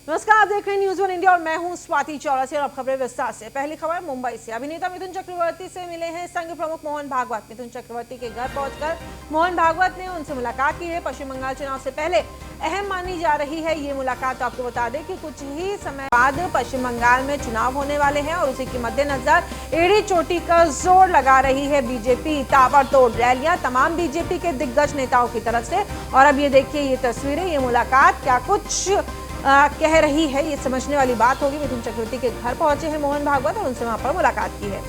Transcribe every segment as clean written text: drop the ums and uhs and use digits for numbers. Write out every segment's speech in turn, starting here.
नमस्कार, आप देख रहे हैं न्यूज़ वन इंडिया और मैं हूं स्वाति चौरसिया। और अब खबरें विस्तार से। पहली खबर मुंबई से। अभिनेता मिथुन चक्रवर्ती से मिले हैं संघ प्रमुख मोहन भागवत। मिथुन चक्रवर्ती के घर पहुंचकर मोहन भागवत ने उनसे मुलाकात की है। पश्चिम बंगाल चुनाव से पहले अहम मानी जा रही है ये मुलाकात। आपको बता दें कि कुछ ही समय बाद पश्चिम बंगाल में चुनाव होने वाले हैं और उसी के मद्देनजर एड़ी चोटी का जोर लगा रही है बीजेपी। ताबड़तोड़ रैलियां तमाम बीजेपी के दिग्गज नेताओं की तरफ से। और अब ये देखिए ये तस्वीरें, ये मुलाकात क्या कुछ कह रही है, ये समझने वाली बात होगी। मिथुन चक्रवर्ती के घर पहुंचे हैं मोहन भागवत और उनसे वहां पर मुलाकात की है।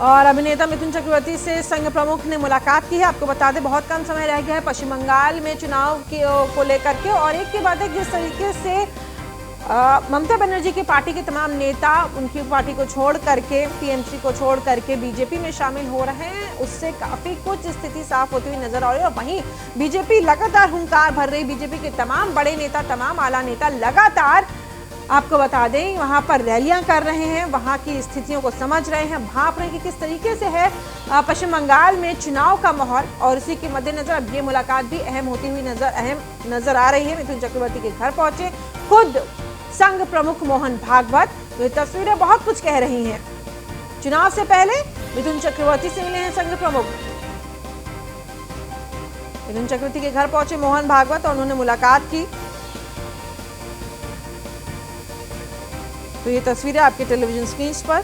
और अभिनेता मिथुन चक्रवर्ती से संघ प्रमुख ने मुलाकात की है। आपको बता दें बहुत कम समय रह गया है पश्चिम बंगाल में चुनाव को लेकर के। और एक के बाद एक जिस तरीके से ममता बनर्जी की पार्टी के तमाम नेता उनकी पार्टी को छोड़ करके, टीएमसी को छोड़ करके बीजेपी में शामिल हो रहे हैं, उससे काफी कुछ स्थिति साफ होती हुई नजर आ रही है। और वहीं बीजेपी लगातार हुंकार भर रही। बीजेपी के तमाम बड़े नेता, तमाम आला नेता लगातार आपको बता दें वहां पर रैलियां कर रहे हैं, वहां की स्थितियों को समझ रहे हैं, भाप रहे हैं कि किस तरीके से है पश्चिम बंगाल में चुनाव का माहौल। और इसी के मद्देनजर अब ये मुलाकात भी अहम होती हुई नजर आ रही है। मिथुन चक्रवर्ती के घर पहुंचे खुद संघ प्रमुख मोहन भागवत। तो ये तस्वीरें बहुत कुछ कह रही हैं। चुनाव से पहले मिथुन चक्रवर्ती से मिले हैं संघ प्रमुख। मिथुन चक्रवर्ती के घर पहुंचे मोहन भागवत और उन्होंने मुलाकात की। तो ये तस्वीरें आपके टेलीविजन स्क्रीन पर।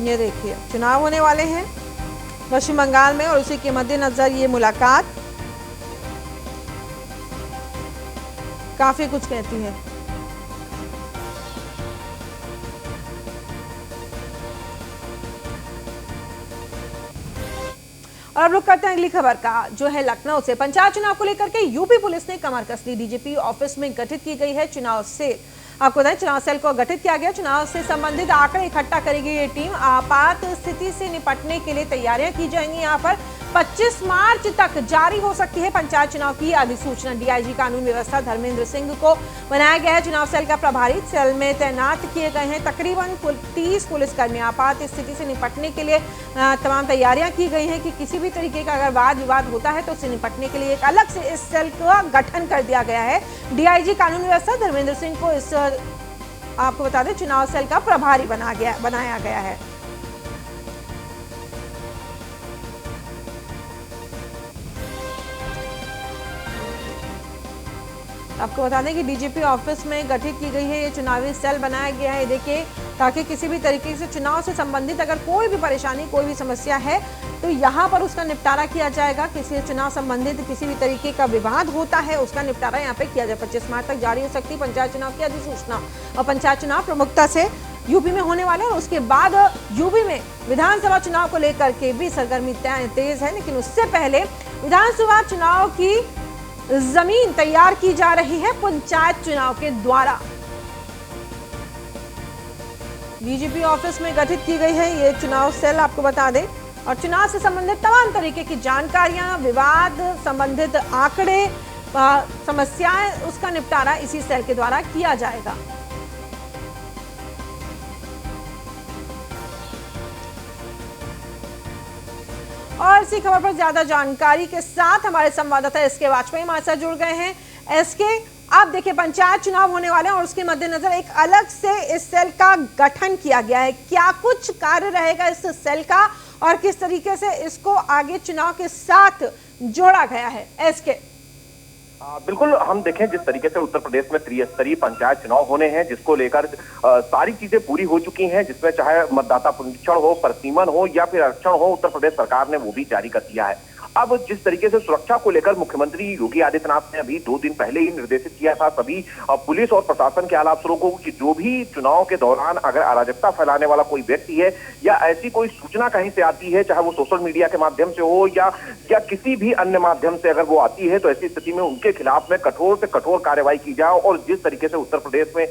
ये देखिए चुनाव होने वाले हैं पश्चिम बंगाल में और उसी के मद्देनजर ये मुलाकात काफी कुछ कहती है। और अब रुक करते हैं अगली खबर का, जो है लखनऊ से। पंचायत चुनाव को लेकर के यूपी पुलिस ने कमर कस ली। डीजीपी ऑफिस में गठित की गई है चुनाव सेल। आपको बताएं चुनाव सेल को गठित किया गया। चुनाव से संबंधित आंकड़े इकट्ठा करेगी ये टीम। आपात स्थिति से निपटने के लिए तैयारियां की जाएंगी। यहाँ पर 25 मार्च तक जारी हो सकती है पंचायत चुनाव की अधिसूचना। डीआईजी कानून व्यवस्था धर्मेंद्र सिंह को बनाया गया है चुनाव सेल का प्रभारी। सेल में तैनात किए गए हैं तकरीबन 30 पुलिसकर्मी। आपात स्थिति से निपटने के लिए तमाम तैयारियां की गई हैं कि किसी भी तरीके का अगर वाद विवाद होता है तो उससे निपटने के लिए एक अलग से इस सेल का गठन कर दिया गया है। डीआईजी कानून व्यवस्था धर्मेंद्र सिंह को इस आपको बता दें चुनाव सेल का प्रभारी बनाया गया है। आपको बता दें कि डीजीपी ऑफिस में गठित की गई है ये चुनावी सेल बनाया गया है। देखिए ताकि किसी भी तरीके से चुनाव से संबंधित अगर कोई भी परेशानी, कोई भी समस्या है तो यहाँ पर उसका निपटारा किया जाएगा। किसी चुनाव संबंधित किसी भी तरीके का विवाद होता है उसका निपटारा यहाँ पे किया जाए। 25 मार्च तक जारी हो सकती है पंचायत चुनाव की अधिसूचना। और पंचायत चुनाव प्रमुखता से यूपी में होने वाले और उसके बाद यूपी में विधानसभा चुनाव को लेकर के भी सरगर्मी तेज है। लेकिन उससे पहले विधानसभा चुनाव की जमीन तैयार की जा रही है पंचायत चुनाव के द्वारा। डीजीपी ऑफिस में गठित की गई है ये चुनाव सेल, आपको बता दें। और चुनाव से संबंधित तमाम तरीके की जानकारियां, विवाद संबंधित आंकड़े, समस्याएं, उसका निपटारा इसी सेल के द्वारा किया जाएगा। और इसी खबर पर ज्यादा जानकारी के साथ हमारे संवाददाता एसके वाजपेयी हमारे साथ जुड़ गए हैं। एसके, आप देखिए पंचायत चुनाव होने वाले हैं और उसके मद्देनजर एक अलग से इस सेल का गठन किया गया है। क्या कुछ कार्य रहेगा इस सेल का और किस तरीके से इसको आगे चुनाव के साथ जोड़ा गया है? एसके बिल्कुल, हम देखें जिस तरीके से उत्तर प्रदेश में त्रिस्तरीय पंचायत चुनाव होने हैं जिसको लेकर सारी चीजें पूरी हो चुकी हैं, जिसमें चाहे मतदाता पुनरीक्षण हो, प्रतिमन हो या फिर आरक्षण हो, उत्तर प्रदेश सरकार ने वो भी जारी कर दिया है। अब जिस तरीके से सुरक्षा को लेकर मुख्यमंत्री योगी आदित्यनाथ ने अभी 2 दिन पहले ही निर्देशित किया था सभी पुलिस और प्रशासन के आला अफसरों को कि जो भी चुनाव के दौरान अगर अराजकता फैलाने वाला कोई व्यक्ति है या ऐसी कोई सूचना कहीं से आती है, चाहे वो सोशल मीडिया के माध्यम से हो या किसी भी अन्य माध्यम से अगर वो आती है, तो ऐसी स्थिति में उनके खिलाफ में कठोर से कठोर कार्रवाई की जाए। और जिस तरीके से उत्तर प्रदेश में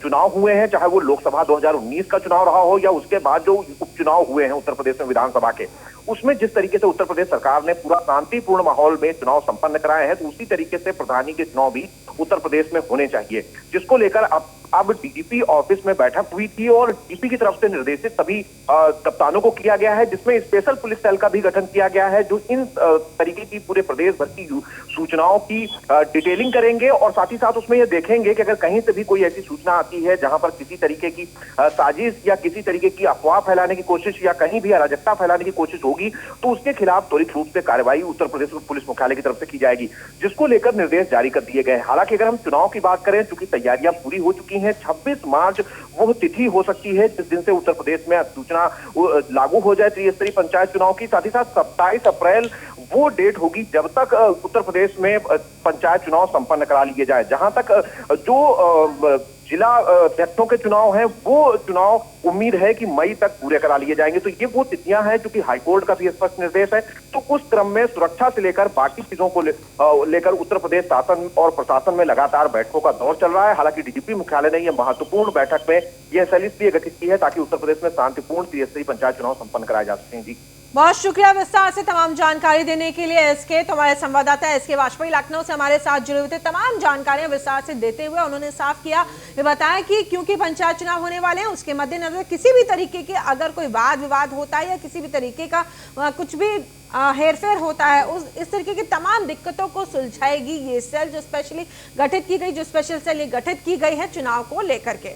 चुनाव हुए हैं, चाहे वो लोकसभा 2019 का चुनाव रहा हो या उसके बाद जो उपचुनाव हुए हैं उत्तर प्रदेश में विधानसभा के, उसमें जिस तरीके से उत्तर प्रदेश सरकार ने पूरा शांतिपूर्ण माहौल में चुनाव संपन्न कराए हैं, तो उसी तरीके से प्रधानी के चुनाव भी उत्तर प्रदेश में होने चाहिए, जिसको लेकर अब अब डीजीपी ऑफिस में बैठक हुई थी और डीजीपी की तरफ से निर्देशित सभी कप्तानों को किया गया है, जिसमें स्पेशल पुलिस सेल का भी गठन किया गया है, जो इन तरीके की पूरे प्रदेश भर की सूचनाओं की डिटेलिंग करेंगे और साथ ही साथ उसमें ये देखेंगे कि अगर कहीं से भी कोई ऐसी सूचना आती है जहां पर किसी तरीके की साजिश या किसी तरीके की अफवाह फैलाने की कोशिश या कहीं भी अराजकता फैलाने की कोशिश होगी तो उसके खिलाफ त्वरित रूप से कार्रवाई उत्तर प्रदेश पुलिस मुख्यालय की तरफ से की जाएगी, जिसको लेकर निर्देश जारी कर दिए गए। हालांकि अगर हम चुनाव की बात करें, चूंकि तैयारियां पूरी हो चुकी हैं, 26 मार्च वो तिथि हो सकती है जिस दिन से उत्तर प्रदेश में सूचना लागू हो जाए त्रिस्तरीय पंचायत चुनाव की। साथ ही साथ 27 अप्रैल वो डेट होगी जब तक उत्तर प्रदेश में पंचायत चुनाव संपन्न करा लिए जाए। जहां तक जो जिला अध्यक्षों के चुनाव हैं, वो चुनाव उम्मीद है कि मई तक पूरे करा लिए जाएंगे। तो ये वो तिथियां हैं जो कि हाईकोर्ट का भी स्पष्ट निर्देश है। तो उस क्रम में सुरक्षा से लेकर बाकी चीजों को लेकर उत्तर प्रदेश शासन और प्रशासन में लगातार बैठकों का दौर चल रहा है। हालांकि डीजीपी मुख्यालय ने यह महत्वपूर्ण बैठक में यह सेल इसलिए गठित की है ताकि उत्तर प्रदेश में शांतिपूर्ण त्रिस्तरीय पंचायत चुनाव संपन्न कराए जा सकें। जी, बहुत शुक्रिया विस्तार से तमाम जानकारी देने के लिए एसके। तो हमारे संवाददाता एसके वाजपेयी लखनऊ से हमारे साथ जुड़े हुए थे, तमाम जानकारियां विस्तार से देते हुए उन्होंने साफ किया, ये बताया कि क्योंकि पंचायत चुनाव होने वाले हैं उसके मद्देनजर किसी भी तरीके के अगर कोई वाद विवाद होता है या किसी भी तरीके का कुछ भी हेरफेर होता है, इस तरीके की तमाम दिक्कतों को सुलझाएगी ये सेल जो स्पेशली गठित की गई, जो स्पेशल सेल ये गठित की गई है चुनाव को लेकर के।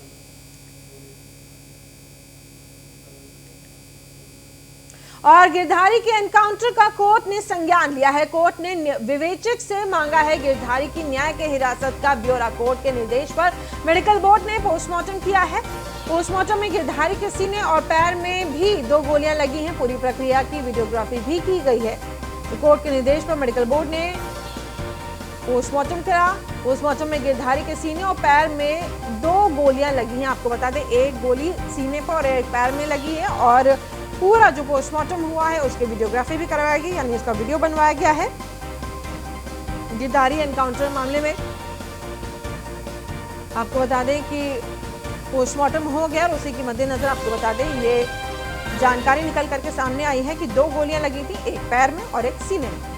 और गिरधारी के एनकाउंटर का कोर्ट ने संज्ञान लिया है। कोर्ट ने विवेचक से मांगा है गिरधारी की न्याय के हिरासत का ब्यौरा। कोर्ट के निर्देश पर मेडिकल बोर्ड ने पोस्टमार्टम किया है। पोस्टमार्टम में गिरधारी के सीने और पैर में भी 2 गोलियां लगी हैं। पूरी प्रक्रिया की वीडियोग्राफी भी की गई है। तो कोर्ट के निर्देश पर मेडिकल बोर्ड ने पोस्टमार्टम करा। पोस्टमार्टम में गिरधारी के सीने और पैर में 2 गोलियां लगी हैं। आपको बता दें, एक गोली सीने पर और एक पैर में लगी है और पूरा जो पोस्टमार्टम हुआ है उसकी वीडियोग्राफी भी करवाई गई, यानी उसका वीडियो बनवाया गया है। गिरधारी एनकाउंटर मामले में आपको बता दें कि पोस्टमार्टम हो गया और उसी के मद्देनजर आपको बता दें ये जानकारी निकल करके सामने आई है कि 2 गोलियां लगी थी, एक पैर में और एक सीने में।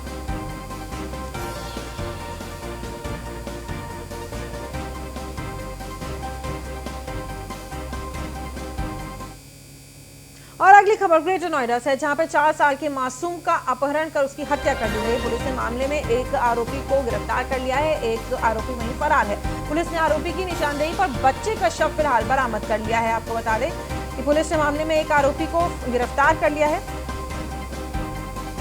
और अगली खबर ग्रेटर नोएडा से, जहां पर 4 साल के मासूम का अपहरण कर उसकी हत्या कर दी गई। पुलिस ने मामले में एक आरोपी को गिरफ्तार कर लिया है, एक आरोपी वहीं फरार है। पुलिस ने आरोपी की निशानदेही पर बच्चे का शव फिलहाल बरामद कर लिया है। आपको बता दें कि पुलिस ने मामले में एक आरोपी को गिरफ्तार कर लिया है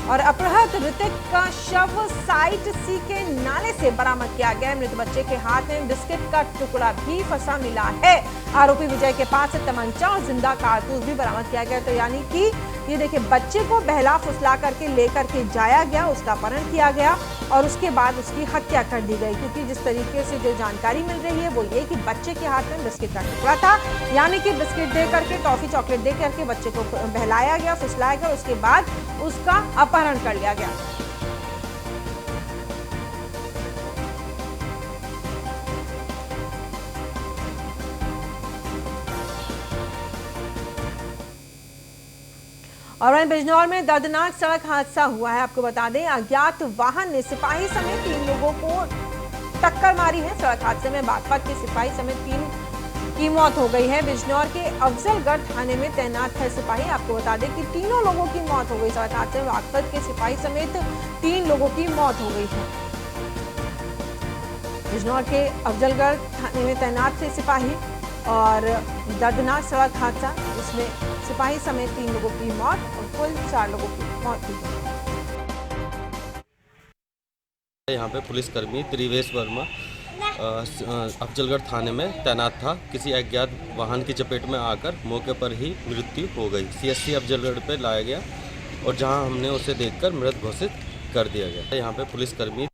और अपहृत ऋतिक का शव साइट सी के नाले से बरामद किया गया है। मृत बच्चे के हाथ में बिस्किट का टुकड़ा भी फंसा मिला है। आरोपी विजय के पास से तमंचा और जिंदा कारतूस भी बरामद किया गया। तो यानी कि ये देखिए, बच्चे को बहला फुसला करके लेकर के जाया गया, उसका अपहरण किया गया और उसके बाद उसकी हत्या कर दी गई। क्योंकि जिस तरीके से जो जानकारी मिल रही है वो ये कि बच्चे के हाथ में बिस्किट का टुकड़ा था, यानी कि बिस्किट दे करके, टॉफी चॉकलेट दे करके बच्चे को बहलाया गया, फुसलाया गया, उसके बाद उसका अपहरण कर लिया गया। और वहीं बिजनौर में दर्दनाक सड़क हादसा हुआ है। आपको बता दें, अज्ञात वाहन ने सिपाही समेत 3 लोगों को टक्कर मारी है। सड़क हादसे में बागपत के सिपाही समेत 3 की मौत हो गई है। बिजनौर के अफजलगढ़ थाने में तैनात है सिपाही। आपको बता दें कि 3 लोगों की मौत हो गई। सड़क हादसे में बागपत के सिपाही समेत 3 लोगों की मौत हो गई है। बिजनौर के अफजलगढ़ थाने में तैनात थे सिपाही और दर्दनाक सड़क हादसा, जिसमें सिपाही समेत 3 लोगों की मौत और कुल 4 लोगों की मौत हुई। यहाँ पे पुलिसकर्मी त्रिवेश वर्मा अफजलगढ़ थाने में तैनात था। किसी अज्ञात वाहन की चपेट में आकर मौके पर ही मृत्यु हो गई। सीएससी अफजलगढ़ पे लाया गया और जहां हमने उसे देखकर मृत घोषित कर दिया गया। यहाँ पे पुलिसकर्मी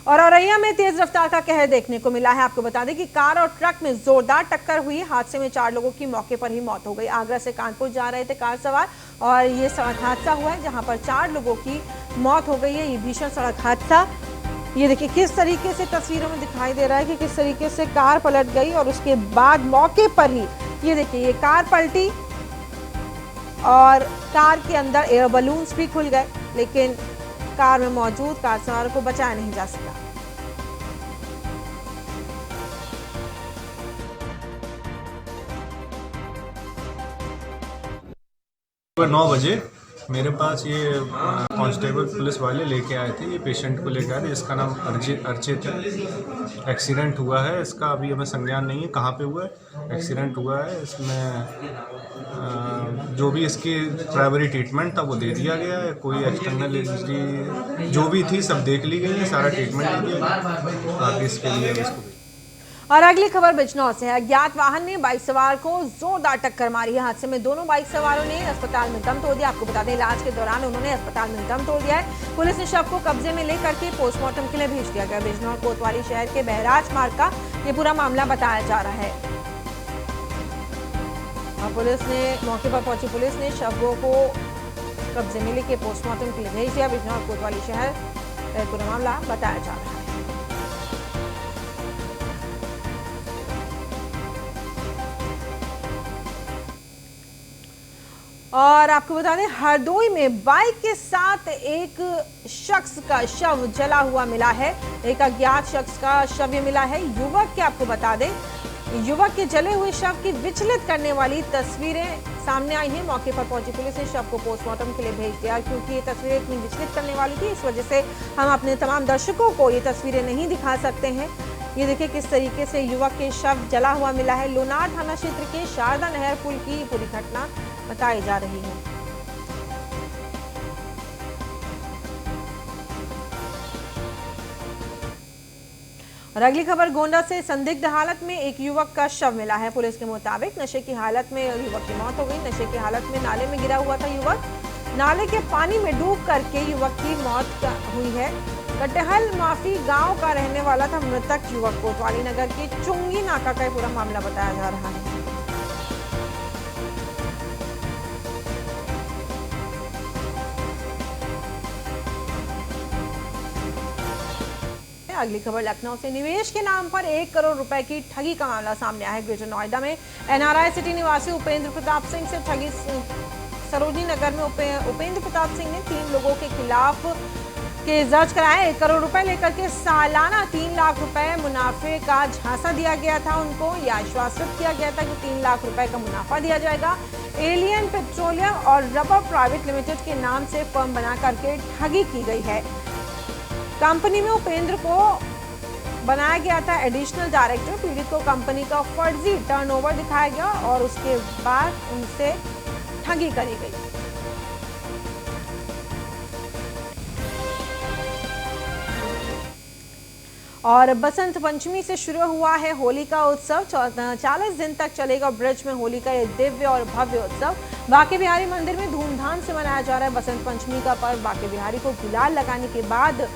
और औरैया में तेज रफ्तार का कहर देखने को मिला है। आपको बता दें कि कार और ट्रक में जोरदार टक्कर हुई। हादसे में 4 लोगों की मौके पर ही मौत हो गई। आगरा से कानपुर जा रहे थे कार सवार और ये सड़क हादसा हुआ है जहां पर 4 लोगों की मौत हो गई है। ये भीषण सड़क हादसा, ये देखिए किस तरीके से तस्वीरों में दिखाई दे रहा है कि किस तरीके से कार पलट गई और उसके बाद मौके पर ही ये देखिए, ये कार पलटी और कार के अंदर एयर बलून्स भी खुल गए, लेकिन कार में मौजूद कार सवार को बचाया नहीं जा सका। 9 बजे मेरे पास ये कांस्टेबल पुलिस वाले लेके आए थे। ये पेशेंट को लेकर आए थे, इसका नाम अर्चित है। एक्सीडेंट हुआ है इसका, अभी हमें संज्ञान नहीं है कहाँ पे हुआ है। एक्सीडेंट हुआ है, इसमें जो भी इसकी प्राइमरी ट्रीटमेंट था वो दे दिया गया है। कोई एक्सटर्नल इंजरी जो भी थी सब देख ली गई है, सारा ट्रीटमेंट दे दिया गया। बाकी इसके लिए इसको। और अगली खबर बिजनौर से है। अज्ञात वाहन ने बाइक सवार को जोरदार टक्कर मारी है। हादसे में दोनों बाइक सवारों ने अस्पताल में दम तोड़ दिया। आपको बता दें, इलाज के दौरान उन्होंने अस्पताल में दम तोड़ दिया है। पुलिस ने शव को कब्जे में लेकर के पोस्टमार्टम के लिए भेज दिया गया। बिजनौर कोतवाली शहर के बहराज मार्ग का ये पूरा मामला बताया जा रहा है। और पुलिस ने मौके पर पहुंची पुलिस ने शवों को कब्जे में लेकर पोस्टमार्टम के लिए भेज दिया। बिजनौर कोतवाली शहर पूरा मामला बताया जा रहा है। और आपको बता दें, हरदोई में बाइक के साथ एक शख्स का शव जला हुआ मिला है। एक अज्ञात शख्स का शव ये मिला है। युवक के आपको बता दें, युवक के जले हुए शव की विचलित करने वाली तस्वीरें सामने आई हैं। मौके पर पहुंची पुलिस ने शव को पोस्टमार्टम के लिए भेज दिया। क्योंकि ये तस्वीरें इतनी विचलित करने वाली थी, इस वजह से हम अपने तमाम दर्शकों को ये तस्वीरें नहीं दिखा सकते हैं। ये देखिए किस तरीके से युवक के शव जला हुआ मिला है। लोनार थाना क्षेत्र के शारदा नहर पुल की पूरी घटना बताई जा रही है। और अगली खबर गोंडा से। संदिग्ध हालत में एक युवक का शव मिला है। पुलिस के मुताबिक नशे की हालत में युवक की मौत हो गई। नशे की हालत में नाले में गिरा हुआ था युवक। नाले के पानी में डूब करके युवक की मौत हुई है। कटहल माफी गांव का रहने वाला था मृतक युवक। कोतवाली नगर के चुंगी नाका का पूरा मामला बताया जा रहा है। अगली खबर लखनऊ से। निवेश के नाम पर 1 करोड़ रुपए की ठगी का मामला सामने आया है। ग्रेटर नोएडा में एनआरआई सिटी निवासी उपेंद्र प्रताप सिंह से ठगी। सरोजनी नगर में उपेंद्र प्रताप सिंह ने 3 लोगों के खिलाफ केस दर्ज कराया। 1 करोड़ रुपए लेकर के सालाना 3 लाख रुपए मुनाफे का झांसा दिया गया था। उनको यह आश्वासित किया गया था कि 3 लाख रुपए का मुनाफा दिया जाएगा। एलियन पेट्रोलियम और रबर प्राइवेट लिमिटेड के नाम से फर्म बना करके ठगी की गई है। कंपनी में उपेंद्र को बनाया गया था एडिशनल डायरेक्टर। पीड़ित को कंपनी का फर्जी टर्नओवर दिखाया गया और उसके बाद उनसे ठगी करी गई। और बसंत पंचमी से शुरू हुआ है होली का उत्सव। 40 दिन तक चलेगा ब्रज में होली का ये दिव्य और भव्य उत्सव। बांके बिहारी मंदिर में धूमधाम से मनाया जा रहा है बसंत पंचमी का पर्व। बांके बिहारी को गुलाल लगाने के बाद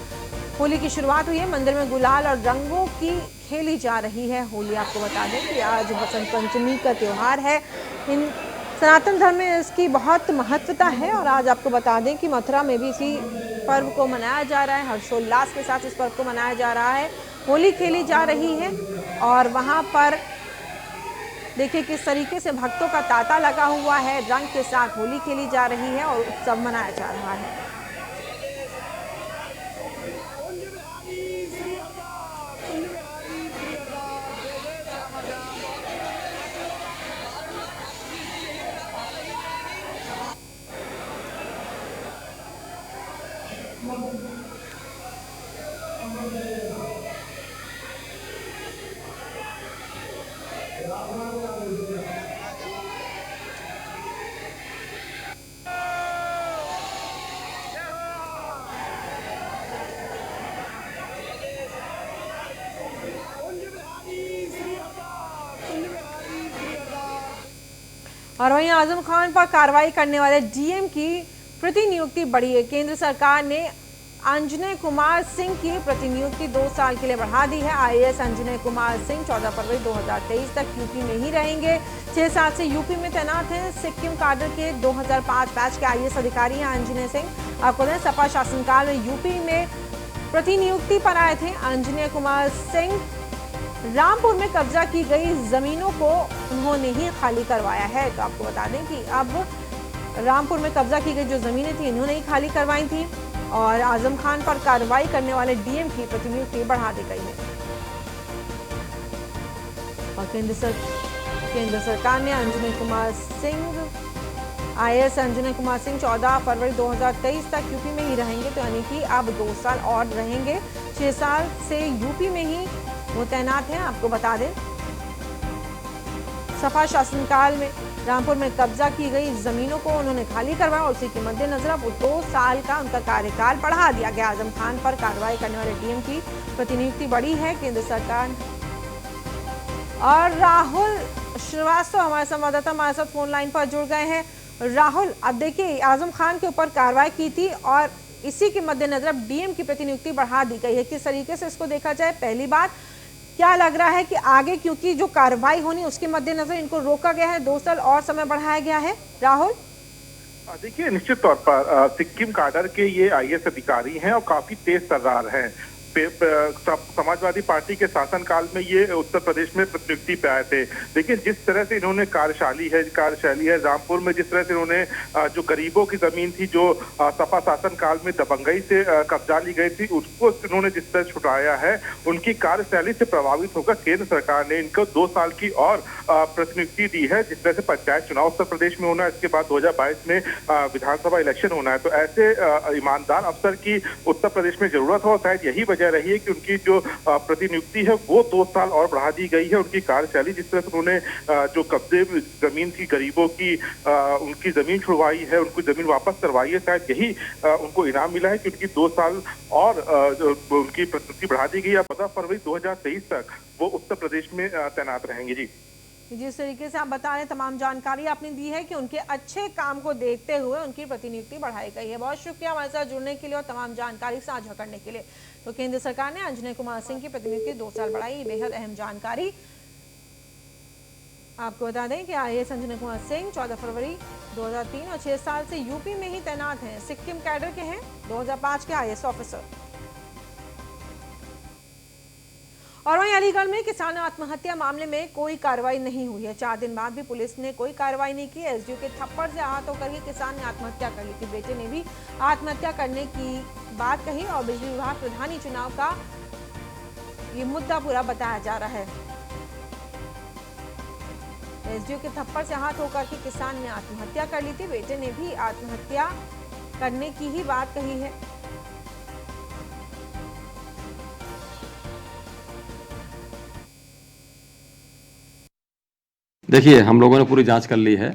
होली की शुरुआत हुई है। मंदिर में गुलाल और रंगों की खेली जा रही है होली। आपको बता दें कि आज बसंत पंचमी का त्योहार है। इन सनातन धर्म में इसकी बहुत महत्वता है। और आज आपको बता दें कि मथुरा में भी इसी पर्व को मनाया जा रहा है। हर्षोल्लास के साथ इस पर्व को मनाया जा रहा है। होली खेली जा रही है और वहाँ पर देखिए किस तरीके से भक्तों का तांता लगा हुआ है। रंग के साथ होली खेली जा रही है और उत्सव मनाया जा रहा है। और वहीं आजम खान पर कार्रवाई करने वाले डीएम की प्रतिनियुक्ति बढ़ी है। केंद्र सरकार ने अंजने कुमार सिंह की प्रतिनियुक्ति 2 साल के लिए बढ़ा दी है। आईएएस अंजने कुमार सिंह 14 फरवरी 2023 तक यूपी में ही रहेंगे। 6 साल से यूपी में तैनात हैं। सिक्किम काडर के 2005 बैच के आईएएस अधिकारी हैं अंजने सिंह। आपको दें, सपा शासनकाल में यूपी में प्रतिनियुक्ति पर आए थे अंजने कुमार सिंह। रामपुर में कब्जा की गई जमीनों को उन्होंने ही खाली करवाया है। तो आपको बता दें कि अब रामपुर में कब्जा की गई जो जमीनें थी इन्होंने ही खाली करवाई थी और आजम खान पर कार्रवाई करने वाले डीएम की प्रतिनियुक्ति बढ़ा दी गई है। और केंद्र सरकार ने अंजनी कुमार सिंह IAS अंजनी कुमार सिंह 14 फरवरी 2023 तक यूपी में ही रहेंगे। तो यानी कि अब 2 साल और रहेंगे। 6 साल से यूपी में ही वो तैनात हैं। आपको बता दें सपा शासनकाल में रामपुर में कब्जा की गई जमीनों को उन्होंने खाली करवाया और उसी के मद्देनजर अब 2 साल का उनका कार्यकाल बढ़ा दिया गया। आजम खान पर कार्रवाई करने वाले डीएम की प्रतिनियुक्ति बढ़ी है केंद्र सरकार। और राहुल श्रीवास्तव हमारे संवाददाता हमारे साथ फोन लाइन पर जुड़ गए हैं। राहुल, अब देखिए आजम खान के ऊपर कार्रवाई की थी और इसी के मद्देनजर अब डीएम की प्रतिनियुक्ति बढ़ा दी गई है। किस तरीके से इसको देखा जाए? पहली बात, क्या लग रहा है कि आगे क्योंकि जो कार्रवाई होनी उसके मद्देनजर इनको रोका गया है, 2 साल और समय बढ़ाया गया है? राहुल, देखिए, निश्चित तौर पर सिक्किम काडर के ये IAS अधिकारी हैं और काफी तेज तर्रार हैं। समाजवादी पार्टी के शासनकाल में ये उत्तर प्रदेश में प्रतिनियुक्ति पे आए थे, लेकिन जिस तरह से इन्होंने कार्यशैली है रामपुर में, जिस तरह से इन्होंने जो गरीबों की जमीन थी जो सपा शासनकाल में दबंगई से कब्जा ली गई थी उसको इन्होंने जिस तरह छुटाया है, उनकी कार्यशैली से प्रभावित होकर केंद्र सरकार ने इनको 2 साल की और प्रतिनियुक्ति दी है। जिस तरह से पंचायत चुनाव उत्तर प्रदेश में होना है, इसके बाद 2022 में विधानसभा इलेक्शन होना है, तो ऐसे ईमानदार अफसर की उत्तर प्रदेश में जरूरत हो। शायद यही वजह रही है कि उनकी जो प्रतिनियुक्ति है वो 2 साल और बढ़ा दी गई है। उनकी कार्यशैली, जिस तरह से उन्होंने जो कब्जे जमीन की गरीबों की उनकी जमीन छुड़वाई है, उनको जमीन वापस करवाई है, शायद यही उनको इनाम मिला है कि उनकी 2 साल और उनकी प्रतिनियुक्ति बढ़ा दी गई है। 15 फरवरी 2023 तक वो उत्तर प्रदेश में तैनात रहेंगे। जी, जिस तरीके से आप बता रहे हैं, तमाम जानकारी आपने दी है कि उनके अच्छे काम को देखते हुए उनकी प्रतिनियुक्ति बढ़ाई गई है। बहुत शुक्रिया हमारे साथ जुड़ने के लिए और तमाम जानकारी साझा करने के लिए। तो केंद्र सरकार ने अंजनी कुमार सिंह की प्रतिनियुक्ति 2 साल बढ़ाई, बेहद अहम जानकारी। आपको बता दें कि IAS अंजनी कुमार सिंह 14 फरवरी 2003 और 6 साल से यूपी में ही तैनात हैं। सिक्किम कैडर के हैं, 2005 के IAS ऑफिसर। और वहीं अलीगढ़ में किसान आत्महत्या मामले में कोई कार्रवाई नहीं हुई है। 4 दिन बाद भी पुलिस ने कोई कार्रवाई नहीं की। एसडीओ के थप्पड़ से आहत होकर ही किसान ने आत्महत्या कर ली थी। बेटे ने भी आत्महत्या करने की बात कही और बिजली विभाग प्रधानी चुनाव का ये मुद्दा पूरा बताया जा रहा है। एसडीओ के थप्पड़ से आहत होकर ही किसान ने आत्महत्या कर ली थी। बेटे ने भी आत्महत्या करने की ही बात कही है। देखिए, हम लोगों ने पूरी जांच कर ली है।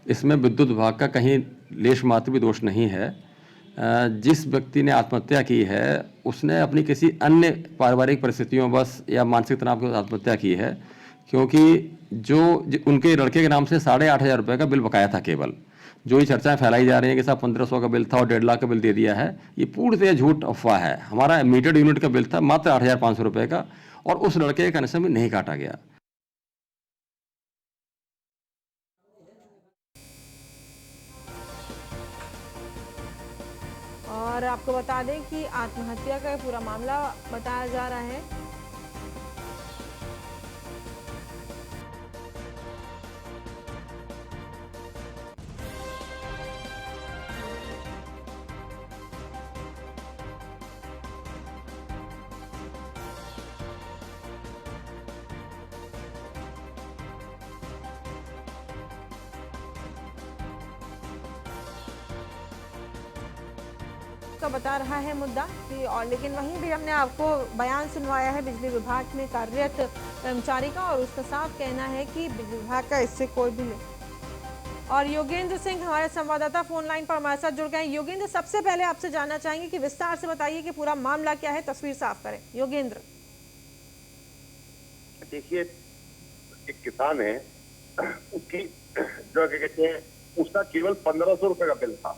इसमें विद्युत विभाग का कहीं लेश मात्र भी दोष नहीं है। जिस व्यक्ति ने आत्महत्या की है उसने अपनी किसी अन्य पारिवारिक परिस्थितियों बस या मानसिक तनाव की आत्महत्या की है, क्योंकि जो उनके लड़के के नाम से 8,500 रुपये का बिल बकाया था। केवल जो ये चर्चाएं फैलाई जा रही हैं कि साहब 1500 का बिल था और 1.5 लाख का बिल दे दिया है, ये पूरी तरह झूठ अफवाह है। हमारा मीटर्ड यूनिट का बिल था मात्र 8,500 रुपये का और उस लड़के का कनेक्शन भी नहीं काटा गया। और आपको बता दें कि आत्महत्या का पूरा मामला बताया जा रहा है। का बता रहा है मुद्दा कि और लेकिन वहीं भी हमने आपको बयान सुनवाया है बिजली विभाग में कार्यरत कर्मचारी का और उसका साफ कहना है कि बिजली विभाग का इससे कोई भी नहीं। और योगेंद्र सिंह हमारे संवाददाता फोन लाइन पर हमारे साथ जुड़ गए हैं। योगेंद्र, सबसे पहले आपसे जानना चाहेंगे कि विस्तार से बताइए कि पूरा मामला क्या है, तस्वीर साफ करें। योगेंद्र, देखिए, एक किसान है, उसकी जो कहते हैं उसका केवल 1500 रुपए का बिल था।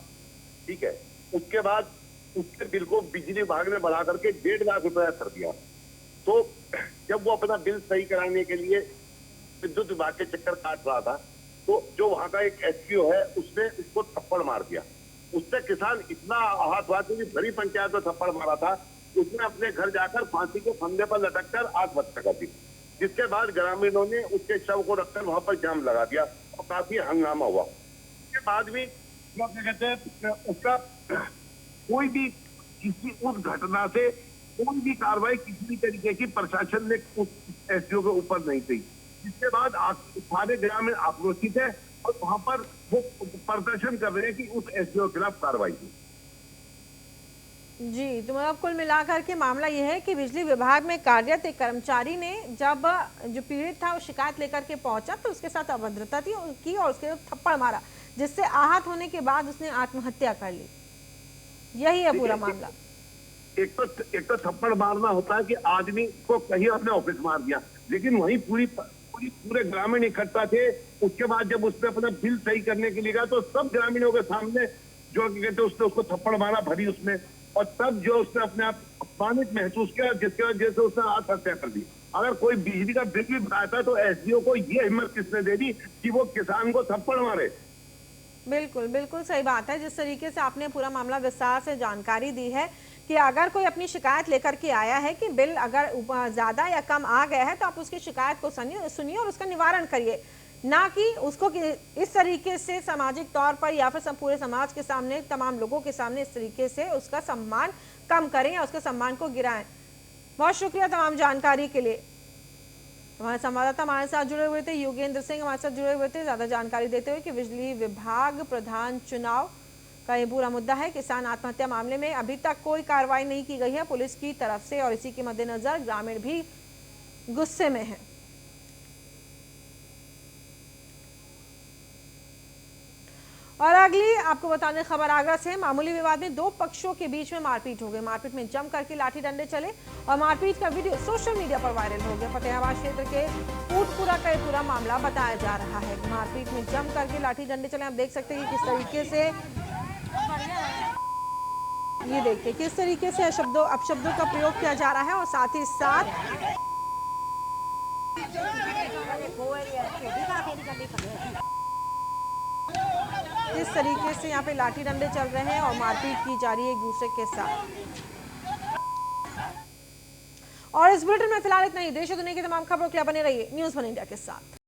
ठीक है, उसके बाद उसके बिल को बिजली विभाग ने बढ़ा करके 1.5 लाख रुपया कर दिया। तो जब वो अपना बिल सही कराने के लिए विद्युत विभाग के चक्कर काट रहा था, तो जो वहां का एक एसपीओ है उसने उसको थप्पड़ मार दिया। उससे किसान इतना आहत हुआ कि भरी पंचायत में थप्पड़ मारा था, उसने अपने घर जाकर फांसी के फंदे पर लटक कर आत्महत्या कर दी। जिसके बाद ग्रामीणों ने उसके शव को रखकर वहां पर जाम लगा दिया और काफी हंगामा हुआ। उसके बाद भी क्या कहते हैं, उसका कोई भी किसी उस घटना से कोई भी कार्रवाई किसी भी तरीके की प्रशासन ने उस एसडीओ के ऊपर नहीं की, जिसके बाद सारे ग्रामीण आक्रोशित है और वहां पर वो प्रदर्शन कर रहे हैं कि उस एसडीओ के खिलाफ कार्रवाई की। जी, तो मतलब कुल मिलाकर के मामला यह है कि बिजली विभाग में कार्यरत एक कर्मचारी ने जब जो पीड़ित था वो शिकायत लेकर के पहुंचा तो उसके साथ अभद्रता की और उसके थप्पड़ मारा, जिससे आहत होने के बाद उसने आत्महत्या कर ली। यही है पूरा मामला। एक तो थप्पड़ मारना होता है कि आदमी को कहीं अपने ऑफिस मार दिया, लेकिन वही पूरे ग्रामीण इकट्ठा थे। उसके बाद जब उसने अपना बिल सही करने के लिए गया तो सब ग्रामीणों के सामने जो कहते उसने उसको थप्पड़ मारा भरी उसमें, और तब जो उसने अपने आप अपमानित महसूस किया, जिसके वजह से उसने आत्महत्या कर दी। अगर कोई बिजली का बिल भी भराता तो एसडीओ को ये हिम्मत किसने दे दी कि वो किसान को थप्पड़ मारे। बिल्कुल बिल्कुल सही बात है। जिस तरीके से आपने पूरा मामला विस्तार से जानकारी दी है कि अगर कोई अपनी शिकायत लेकर के आया है कि बिल अगर ज्यादा या कम आ गया है तो आप उसकी शिकायत को सुनिए और उसका निवारण करिए, ना कि उसको इस तरीके से सामाजिक तौर पर या फिर पूरे समाज के सामने, तमाम लोगों के सामने इस तरीके से उसका सम्मान कम करें या उसके सम्मान को गिराएं। बहुत शुक्रिया तमाम जानकारी के लिए। हमारे संवाददाता हमारे साथ जुड़े हुए थे, योगेंद्र सिंह हमारे साथ जुड़े हुए थे ज्यादा जानकारी देते हुए कि बिजली विभाग प्रधान चुनाव का ये पूरा मुद्दा है। किसान आत्महत्या मामले में अभी तक कोई कार्रवाई नहीं की गई है पुलिस की तरफ से और इसी के मद्देनजर ग्रामीण भी गुस्से में है। और अगली आपको बताने खबर आगरा से। मामूली विवाद में दो पक्षों के बीच में मारपीट हो गई। मारपीट में जम करके लाठी डंडे चले और मारपीट का वीडियो सोशल मीडिया पर वायरल हो गया। फतेहाबाद क्षेत्र के फूटपुरा का पूरा मामला बताया जा रहा है। मारपीट में जम करके लाठी डंडे चले। आप देख सकते हैं कि किस तरीके से, ये देखिए किस तरीके से अपशब्दों का प्रयोग किया जा रहा है और साथ ही साथ इस तरीके से यहाँ पे लाठी डंडे चल रहे हैं और मारपीट की जा रही है एक दूसरे के साथ। और इस बुलेटिन में फिलहाल इतना ही। देश और दुनिया की तमाम खबरों के लिए बने रहिए न्यूज़ वन इंडिया के साथ।